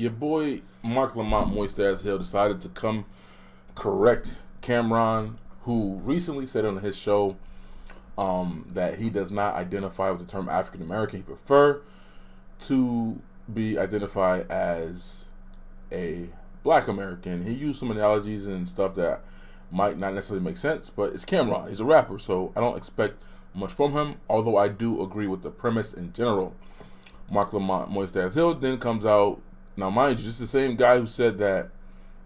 your boy Marc Lamont Moist Ass Hill decided to come correct Cameron, who recently said on his show that he does not identify with the term African American. He prefer to be identified as a Black American. He used some analogies and stuff that might not necessarily make sense, but it's Cameron. He's a rapper, so I don't expect much from him, although I do agree with the premise in general. Marc Lamont Moist Ass Hill then comes out. Now, mind you, this is the same guy who said that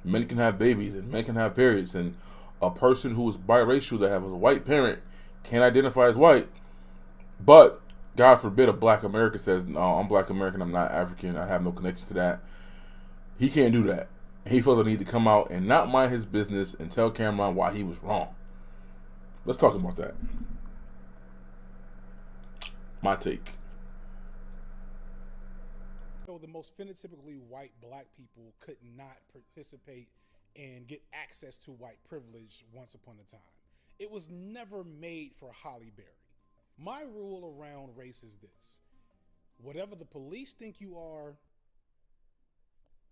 men can have babies and men can have periods, and a person who is biracial that has a white parent can't identify as white. But God forbid a Black American says, "No, I'm Black American. I'm not African. I have no connection to that." He can't do that. He felt the need to come out and not mind his business and tell Cameron why he was wrong. Let's talk about that. My take. So the most phenotypically white Black people could not participate and get access to white privilege once upon a time. It was never made for Holly Berry. My rule around race is this: whatever the police think you are,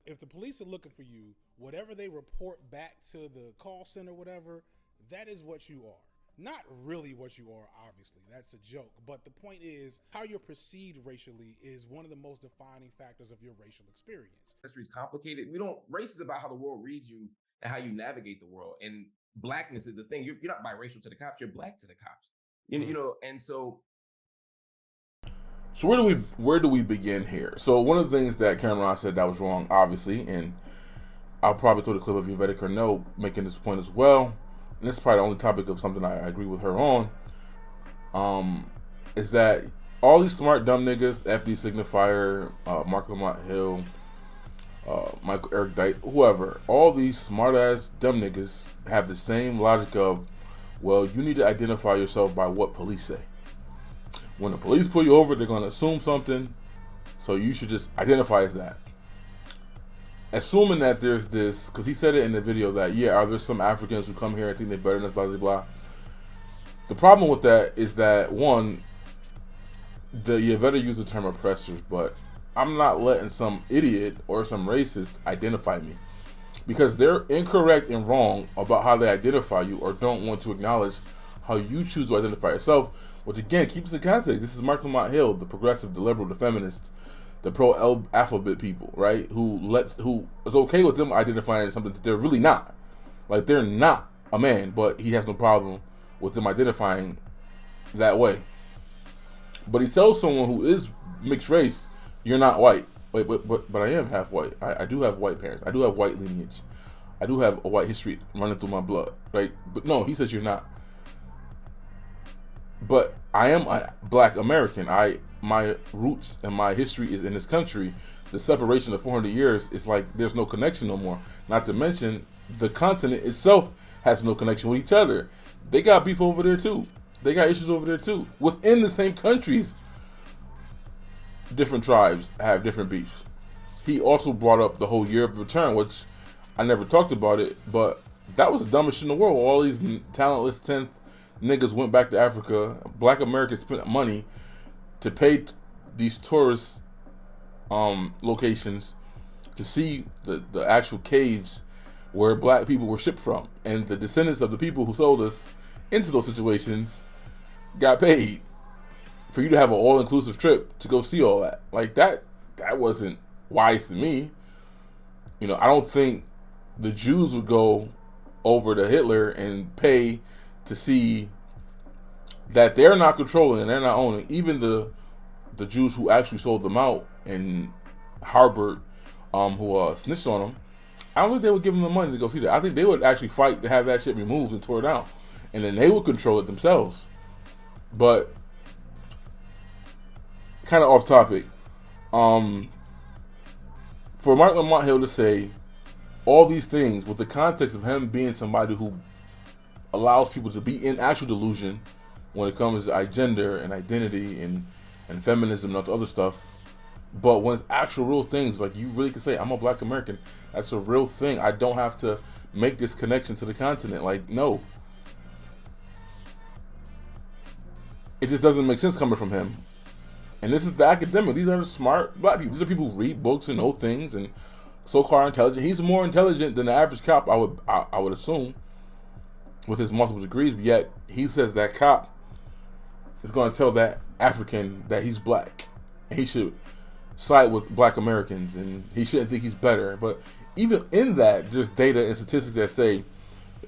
if the police are looking for you, whatever they report back to the call center, whatever, that is what you are. Not really what you are, obviously. That's a joke. But the point is, how you're perceived racially is one of the most defining factors of your racial experience. History is complicated. Race is about how the world reads you and how you navigate the world. And Blackness is the thing. You're not biracial to the cops, you're Black to the cops. You know, and so. So where do we begin here? So one of the things that Cameron said that was wrong, obviously, and I'll probably throw the clip of Yvette Carnot making this point as well. And this is probably the only topic of something I agree with her on. Is that all these smart dumb niggas, FD Signifier, Marc Lamont Hill, Michael Eric Dyke, whoever, all these smart ass dumb niggas have the same logic of, well, you need to identify yourself by what police say. When the police pull you over, they're going to assume something, so you should just identify as that. Assuming that there's this, because he said it in the video that, yeah, are there some Africans who come here and think they're better than us, blah, blah, blah. The problem with that is that, one, you better use the term oppressors, but I'm not letting some idiot or some racist identify me, because they're incorrect and wrong about how they identify you or don't want to acknowledge how you choose to identify yourself, which again, keeps the context. This is Marc Lamont Hill, the progressive, the liberal, the feminist, the pro-alphabet people, right? Who is okay with them identifying as something that they're really not. Like, they're not a man, but he has no problem with them identifying that way. But he tells someone who is mixed race, you're not white. Wait, but I am half white. I do have white parents. I do have white lineage. I do have a white history running through my blood, right? But no, he says you're not. But I am a Black American. My roots and my history is in this country. The separation of 400 years is like there's no connection no more. Not to mention the continent itself has no connection with each other. They got beef over there too. They got issues over there too. Within the same countries, different tribes have different beefs. He also brought up the whole year of return, which I never talked about it, but that was the dumbest shit in the world. All these talentless 10th niggas went back to Africa. Black Americans spent money to pay these tourist locations to see the actual caves where Black people were shipped from, and the descendants of the people who sold us into those situations got paid for you to have an all-inclusive trip to go see all that. Like, that wasn't wise to me. You know, I don't think the Jews would go over to Hitler and pay to see that they're not controlling and they're not owning. Even the Jews who actually sold them out and harbored, who snitched on them, I don't think they would give them the money to go see that. I think they would actually fight to have that shit removed and tore down, and then they would control it themselves. But kind of off topic, for Marc Lamont Hill to say all these things with the context of him being somebody who allows people to be in actual delusion when it comes to gender and identity and feminism and all the other stuff, but when it's actual real things, like, you really can say, I'm a Black American, that's a real thing. I don't have to make this connection to the continent. Like, no. It just doesn't make sense coming from him. And this is the academic. These are the smart Black people. These are people who read books and know things and so-called intelligent. He's more intelligent than the average cop, I would assume, with his multiple degrees. But yet he says that cop is going to tell that African that he's black and he should side with black Americans and he shouldn't think he's better. But even in that, there's data and statistics that say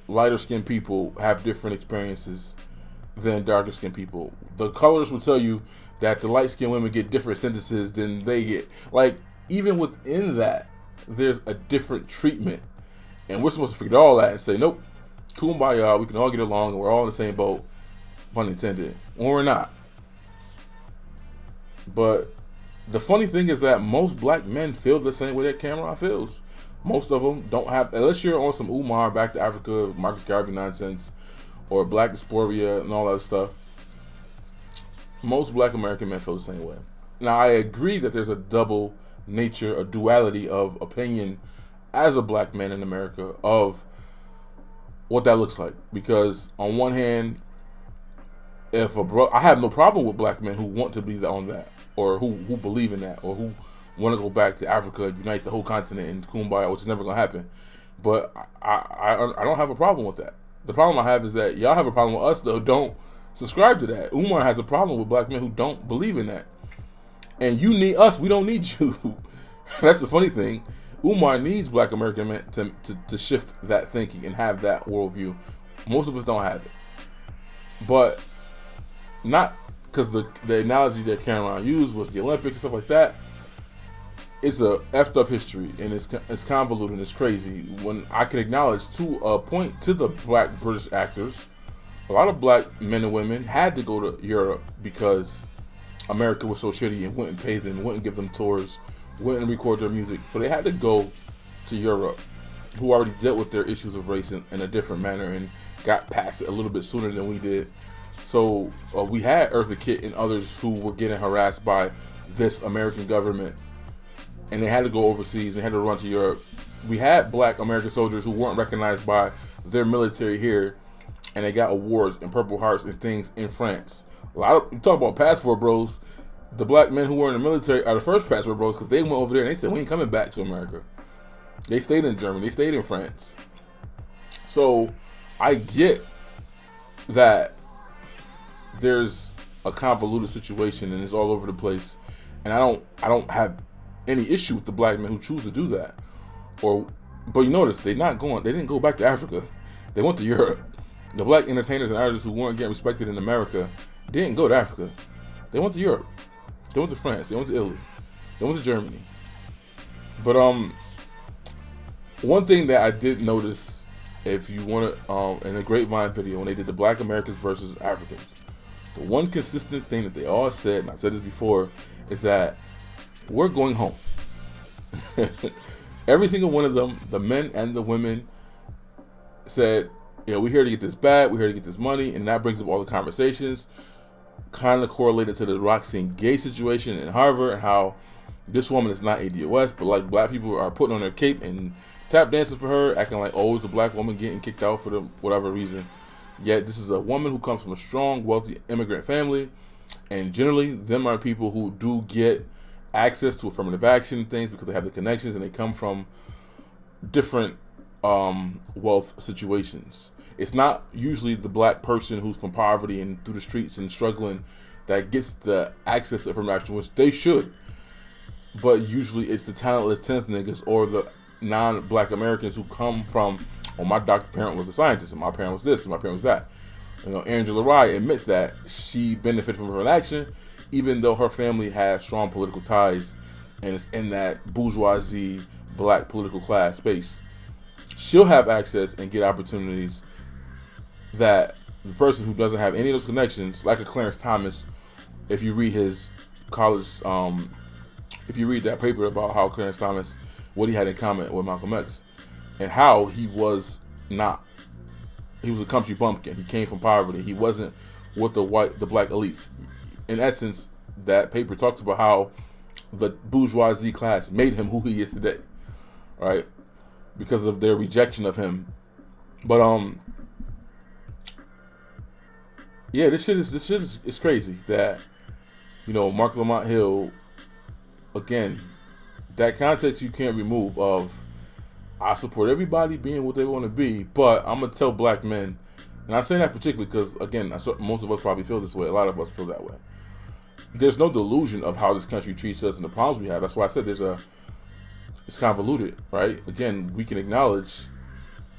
lighter skinned people have different experiences than darker skinned people. The colors will tell you that the light skinned women get different sentences than they get. Like, even within that, there's a different treatment. And we're supposed to figure all that and say, nope, kumbaya, we can all get along and we're all in the same boat, pun intended. Or we're not. But the funny thing is that most black men feel the same way that Cameron feels. Most of them don't have, unless you're on some Umar, Back to Africa, Marcus Garvey nonsense, or black dysphoria and all that stuff. Most black American men feel the same way. Now, I agree that there's a double nature, a duality of opinion as a black man in America of what that looks like. Because on one hand, I have no problem with black men who want to be on that, or who believe in that, or who want to go back to Africa and unite the whole continent in kumbaya, which is never going to happen. But I don't have a problem with that. The problem I have is that y'all have a problem with us, though, don't subscribe to that. Umar has a problem with black men who don't believe in that. And you need us, we don't need you. That's the funny thing. Umar needs black American men to shift that thinking and have that worldview. Most of us don't have it. But not because the analogy that Cameron used was the Olympics and stuff like that. It's a effed up history and it's convoluted and it's crazy. When I can acknowledge to a point to the black British actors, a lot of black men and women had to go to Europe because America was so shitty and wouldn't pay them, wouldn't give them tours, wouldn't record their music. So they had to go to Europe, who already dealt with their issues of race in a different manner and got past it a little bit sooner than we did. So we had Eartha Kitt and others who were getting harassed by this American government, and they had to go overseas and had to run to Europe. We had black American soldiers who weren't recognized by their military here, and they got awards and Purple Hearts and things in France. You talk about passport bros. The black men who were in the military are the first passport bros because they went over there and they said, we ain't coming back to America. They stayed in Germany. They stayed in France. So I get that there's a convoluted situation and it's all over the place. And I don't have any issue with the black men who choose to do that. But you notice they didn't go back to Africa. They went to Europe. The black entertainers and artists who weren't getting respected in America didn't go to Africa. They went to Europe. They went to France. They went to Italy. They went to Germany. But one thing that I did notice, if you want to, in a Grapevine video when they did the Black Americans versus Africans, the one consistent thing that they all said, and I've said this before, is that we're going home. Every single one of them, the men and the women, said, we're here to get this bag, we're here to get this money, and that brings up all the conversations, kind of correlated to the Roxane Gay situation in Harvard, and how this woman is not ADOS, but like black people are putting on their cape and tap dancing for her, acting like, it's a black woman getting kicked out for whatever reason. Yet this is a woman who comes from a strong, wealthy immigrant family, and generally, them are people who do get access to affirmative action things because they have the connections and they come from different wealth situations. It's not usually the black person who's from poverty and through the streets and struggling that gets the access to affirmative action, which they should. But usually it's the talentless 10th niggas or the non-black Americans who come from, my doctor parent was a scientist and my parent was this and my parent was that. Angela Rye admits that she benefited from her action, even though her family has strong political ties and is in that bourgeoisie black political class space. She'll have access and get opportunities that the person who doesn't have any of those connections, like a Clarence Thomas, if you read his college, if you read that paper about how Clarence Thomas, what he had in common with Malcolm X, and how he was a country bumpkin. He came from poverty. He wasn't with the black elites. In essence, that paper talks about how the bourgeoisie class made him who he is today, right? Because of their rejection of him. But this shit is crazy that Marc Lamont Hill, again, that context you can't remove of I support everybody being what they want to be, but I'm gonna tell black men, and I'm saying that particularly because again, most of us probably feel this way. A lot of us feel that way. There's no delusion of how this country treats us and the problems we have. That's why I said it's convoluted, right? Again, we can acknowledge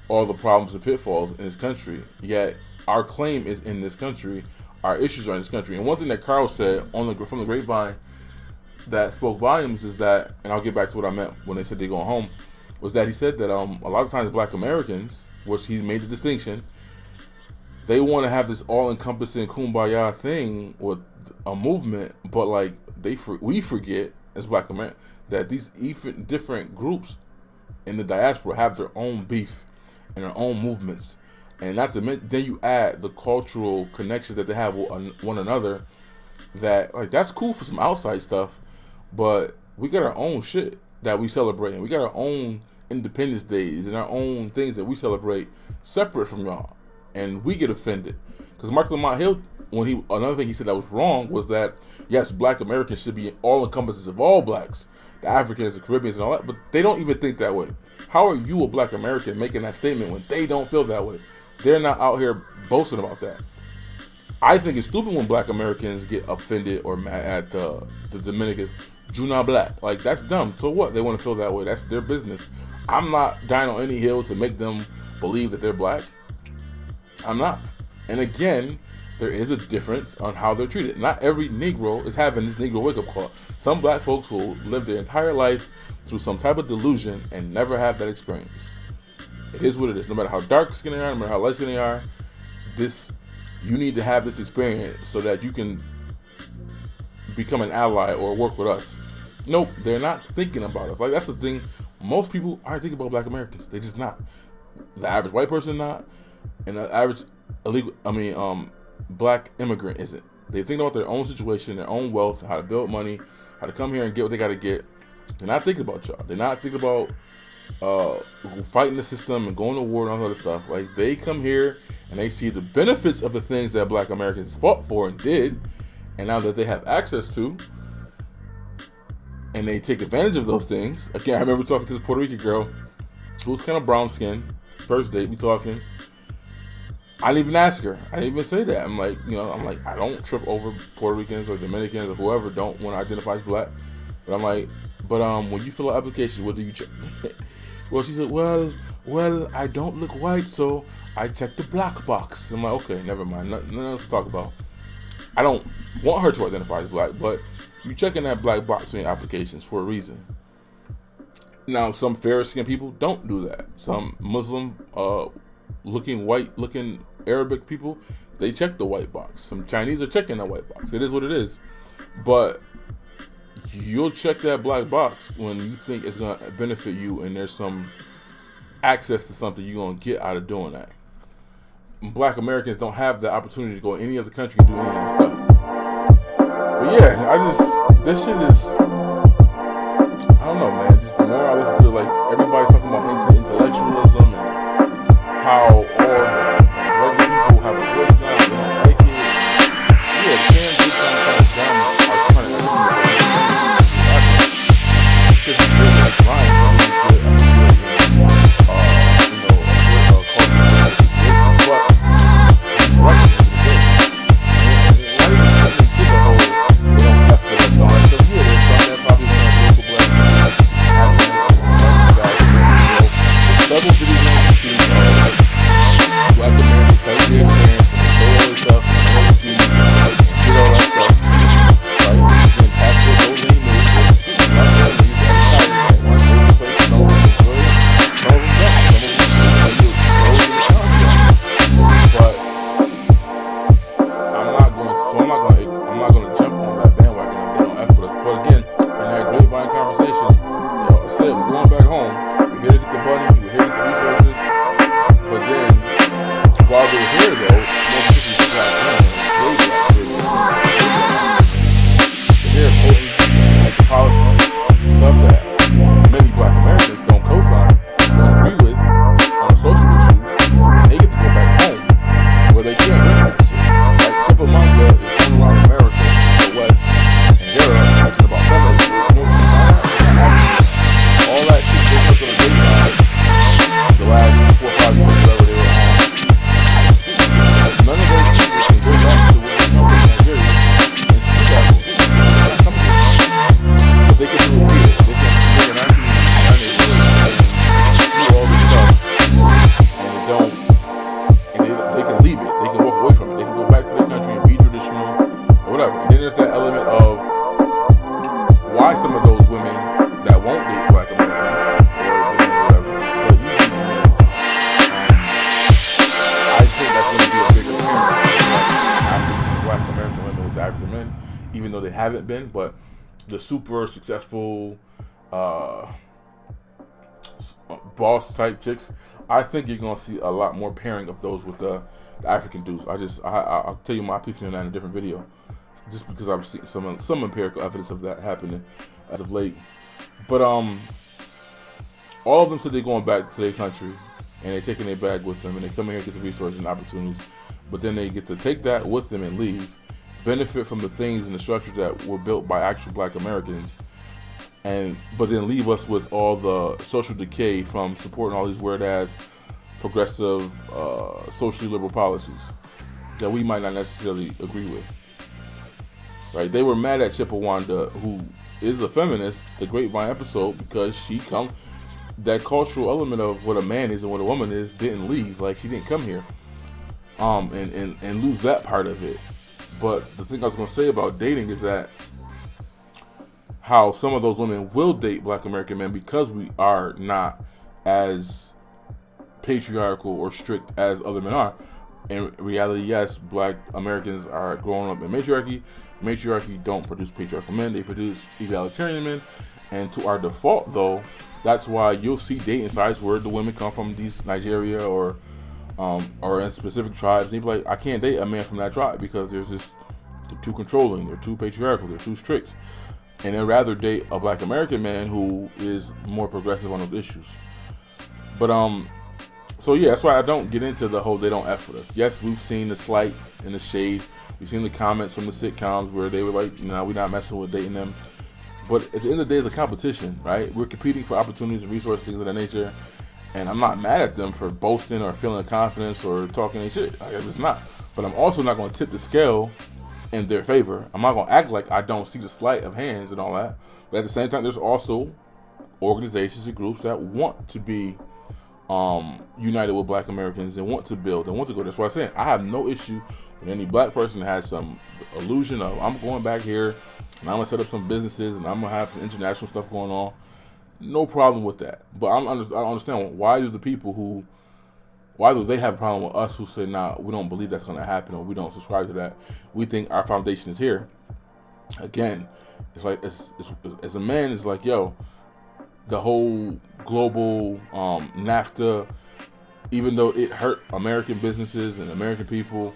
all the problems and pitfalls in this country, yet our claim is in this country. Our issues are in this country. And one thing that Carl said from the grapevine that spoke volumes is that, and I'll get back to what I meant when they said they're going home, was that he said that a lot of times black Americans, which he made the distinction, they want to have this all-encompassing kumbaya thing with a movement, but like we forget as black Americans that these even different groups in the diaspora have their own beef and their own movements, and not to mention, then you add the cultural connections that they have with one another. That like that's cool for some outside stuff, but we got our own shit that we celebrate, and we got our own Independence Days and our own things that we celebrate separate from y'all, and we get offended because Marc Lamont Hill, another thing he said that was wrong was that yes, black Americans should be all encompasses of all blacks, the Africans, the Caribbeans, and all that, but they don't even think that way. How are you a black American making that statement when they don't feel that way? They're not out here boasting about that. I think it's stupid when black Americans get offended or mad at the Dominican. You not black. Like, that's dumb. So what? They want to feel that way. That's their business. I'm not dying on any hill to make them believe that they're black. I'm not. And again, there is a difference on how they're treated. Not every Negro is having this Negro wake-up call. Some black folks will live their entire life through some type of delusion and never have that experience. It is what it is. No matter how dark skinned they are, no matter how light skinned they are, you need to have this experience so that you can become an ally or work with us. Nope, they're not thinking about us. Like, that's the thing. Most people aren't thinking about black Americans. They just not. The average white person not, and the average black immigrant isn't. They think about their own situation, their own wealth, how to build money, how to come here and get what they got to get. They're not thinking about y'all. They're not thinking about fighting the system and going to war and all that other stuff. Like, they come here and they see the benefits of the things that black Americans fought for and did, and now that they have access to, and they take advantage of those things. Again, I remember talking to this Puerto Rican girl who was kind of brown skinned. First date, we talking. I didn't even ask her. I didn't even say that. I'm like, I don't trip over Puerto Ricans or Dominicans or whoever don't want to identify as black. But I'm like, when you fill out applications, what do you check? Well, she said, well, I don't look white, so I check the black box. I'm like, okay, never mind. Nothing else to talk about. I don't want her to identify as black, but you checking that black box in your applications for a reason. Now, some fair-skinned people don't do that. Some Muslim looking Arabic people, they check the white box. Some Chinese are checking that white box. It is what it is. But you'll check that black box when you think it's going to benefit you and there's some access to something you're going to get out of doing that. Black Americans don't have the opportunity to go in any other country and do any of that stuff. But yeah, this shit is, I don't know, man. Just the more I listen to, like, everybody's talking about intellectualism and how all the regular people have a voice now, they don't like it. Yeah, it can be some kind of dumb, like, trying to because it's really like lying. Double even though they haven't been, but the super successful boss type chicks, I think you're gonna see a lot more pairing of those with the African dudes. I'll tell you my opinion on that in a different video, just because I've seen some empirical evidence of that happening as of late. But all of them said they're going back to their country and they're taking their bag with them, and they come in here to get the resources and opportunities, but then they get to take that with them and leave, benefit from the things and the structures that were built by actual Black Americans, but then leave us with all the social decay from supporting all these weird ass progressive socially liberal policies that we might not necessarily agree with. Right? They were mad at Chipawanda, who is a feminist, the Grapevine episode, because that cultural element of what a man is and what a woman is didn't leave. Like, she didn't come here and lose that part of it. But the thing I was going to say about dating is that how some of those women will date Black American men because we are not as patriarchal or strict as other men are. In reality, yes, Black Americans are growing up in matriarchy. Matriarchy don't produce patriarchal men, they produce egalitarian men. And to our default, though, that's why you'll see dating sites where the women come from these Nigeria or in specific tribes. They be like, I can't date a man from that tribe because they're too controlling, they're too patriarchal, they're too strict. And they'd rather date a Black American man who is more progressive on those issues. But so yeah, that's why I don't get into the whole they don't F with us. Yes, we've seen the slight and the shade. We've seen the comments from the sitcoms where they were like, we're not messing with dating them. But at the end of the day, it's a competition, right? We're competing for opportunities and resources, things of that nature. And I'm not mad at them for boasting or feeling confidence or talking any shit. I guess it's not. But I'm also not going to tip the scale in their favor. I'm not going to act like I don't see the sleight of hands and all that. But at the same time, there's also organizations and groups that want to be united with Black Americans and want to build and want to go. That's why I'm saying I have no issue with any Black person that has some illusion of I'm going back here and I'm going to set up some businesses and I'm going to have some international stuff going on. No problem with that. But I don't understand why do they have a problem with us who say, nah, we don't believe that's going to happen or we don't subscribe to that. We think our foundation is here. Again, it's like, as a man, it's like, yo, the whole global NAFTA, even though it hurt American businesses and American people,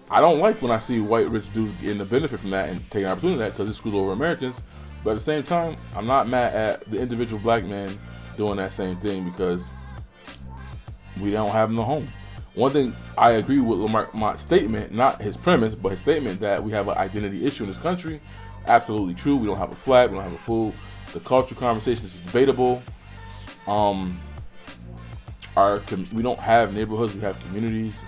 I don't like when I see white rich dudes getting the benefit from that and taking opportunity of that because it screws over Americans. But at the same time, I'm not mad at the individual Black man doing that same thing because we don't have no home. One thing I agree with Lamont's statement, not his premise, but his statement that we have an identity issue in this country. Absolutely true. We don't have a flag. We don't have a food. The cultural conversation is debatable. We don't have neighborhoods. We have communities.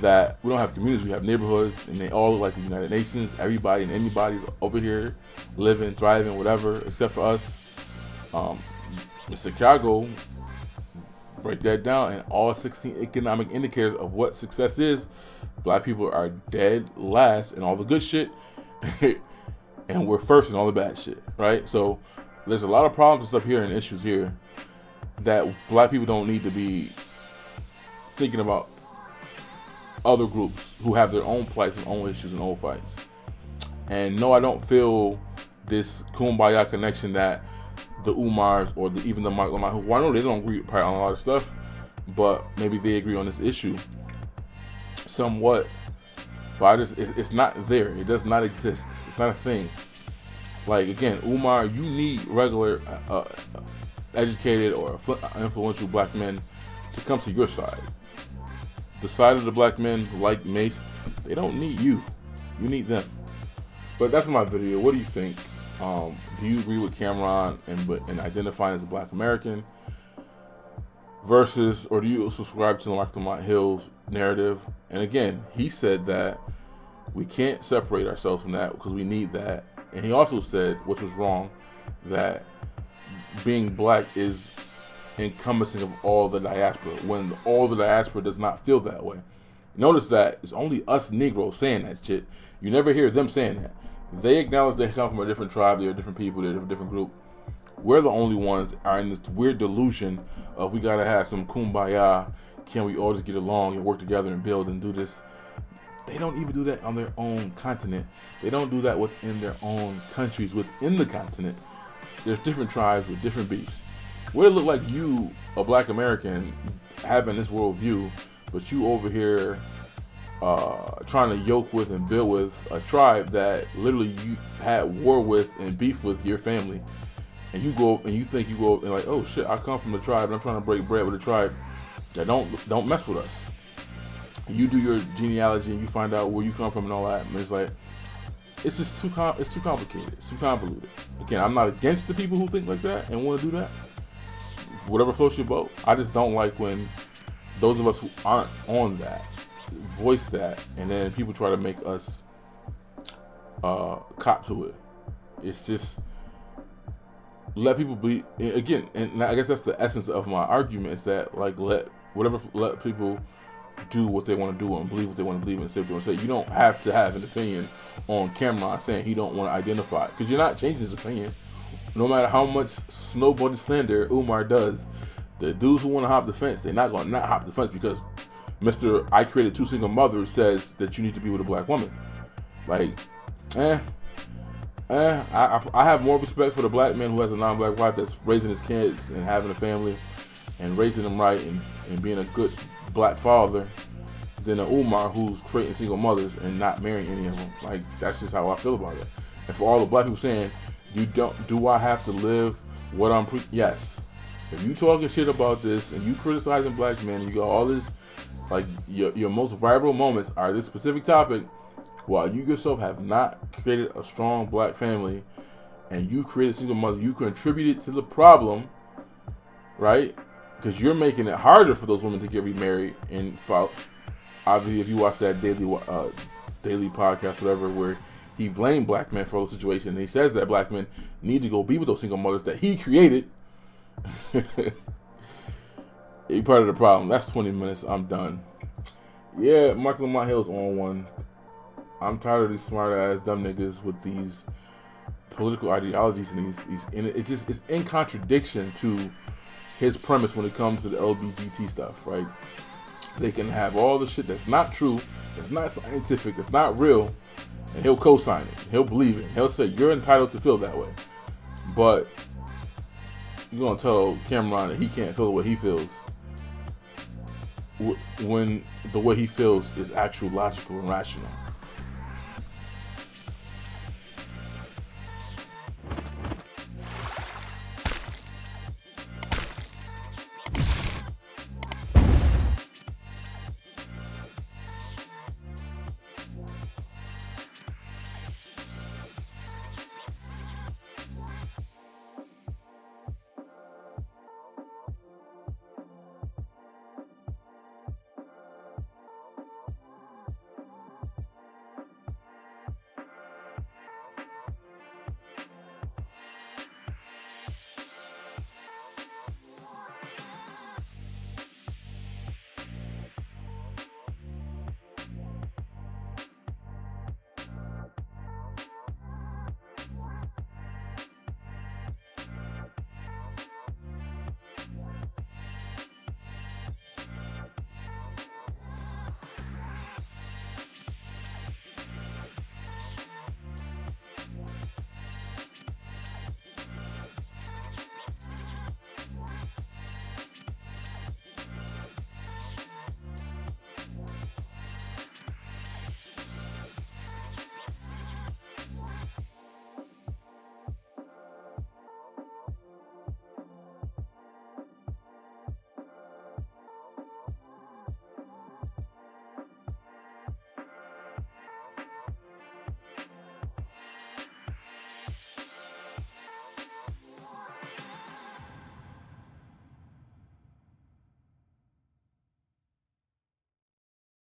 We have neighborhoods, and they all look like the United Nations. Everybody and anybody's over here living, thriving, whatever, except for us. In Chicago, break that down, and all 16 economic indicators of what success is, Black people are dead last in all the good shit, and we're first in all the bad shit, right? So there's a lot of problems and stuff here and issues here that Black people don't need to be thinking about other groups who have their own plights and own issues and own fights. And no, I don't feel this kumbaya connection that the Umars or even the Marc, Lamont, who I know they don't agree probably on a lot of stuff, but maybe they agree on this issue somewhat. But it's not there. It does not exist. It's not a thing. Like, again, Umar, you need regular, educated or influential Black men to come to your side. The side of the Black men like Mace, they don't need you. You need them. But that's my video. What do you think? Do you agree with Cameron and identifying as a Black American versus, or do you subscribe to Lamont Hill's narrative? And again, he said that we can't separate ourselves from that because we need that. And he also said, which was wrong, that being Black is encompassing of all the diaspora, when all the diaspora does not feel that way. Notice that it's only us Negroes saying that shit. You never hear them saying that. They acknowledge they come from a different tribe, they're different people, they're a different group. We're the only ones are in this weird delusion of we gotta have some kumbaya, can we all just get along and work together and build and do this They don't even do that on their own continent. They don't do that within their own countries within the continent. There's different tribes with different beefs. Would it look like you, a black American, having this worldview, but you over here trying to yoke with and build with a tribe that literally you had war with and beef with your family, and you go and you think you go and like, oh shit, I come from the tribe and I'm trying to break bread with a tribe that don't mess with us. You do your genealogy and you find out where you come from and all that, and it's like, it's just too complicated. It's too convoluted. Again, I'm not against the people who think like that and want to do that. Whatever floats your boat. I just don't like when those of us who aren't on that voice that, and then people try to make us cop to it. It's just, let people be, again, and I guess that's the essence of my argument, is that like let people do what they want to do and believe what they want to believe and say what they want to say. You don't have to have an opinion on camera saying he don't want to identify, because you're not changing his opinion. No matter how much snowboarding slander Umar does, the dudes who want to hop the fence, they're not going to not hop the fence because Mr. I created 2 single mothers says that you need to be with a black woman. Like, I have more respect for the black man who has a non-black wife that's raising his kids and having a family and raising them right and being a good black father than a Umar who's creating single mothers and not marrying any of them. Like, that's just how I feel about it. And for all the black people saying, do I have to live what I'm yes. If you talking shit about this and you criticizing black men, you got all this, like your most viral moments are this specific topic, while you yourself have not created a strong black family and you created single mothers, you contributed to the problem, right? Because you're making it harder for those women to get remarried and follow. Obviously, if you watch that daily podcast, whatever, where he blamed black men for the situation, and he says that black men need to go be with those single mothers that he created. You're part of the problem. That's 20 minutes. I'm done. Yeah, Marc Lamont Hill's on one. I'm tired of these smart ass dumb niggas with these political ideologies and it's in contradiction to his premise when it comes to the LGBT stuff, right? They can have all the shit that's not true, that's not scientific, that's not real, and he'll co-sign it. He'll believe it. He'll say you're entitled to feel that way, but you're gonna tell Cameron that he can't feel the way he feels when the way he feels is actual, logical, and rational.